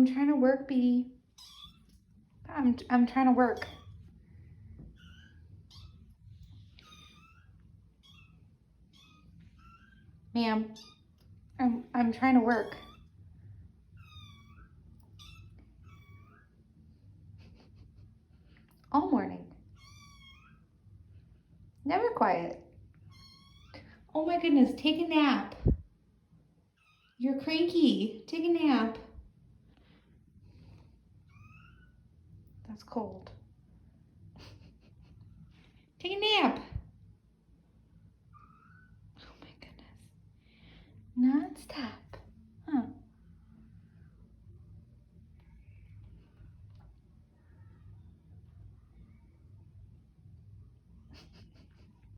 I'm trying to work, Bee. I'm trying to work. Ma'am, I'm trying to work. All morning. Never quiet. Oh my goodness, take a nap. You're cranky. Take a nap. That's cold. Take a nap. Oh my goodness. Non-stop.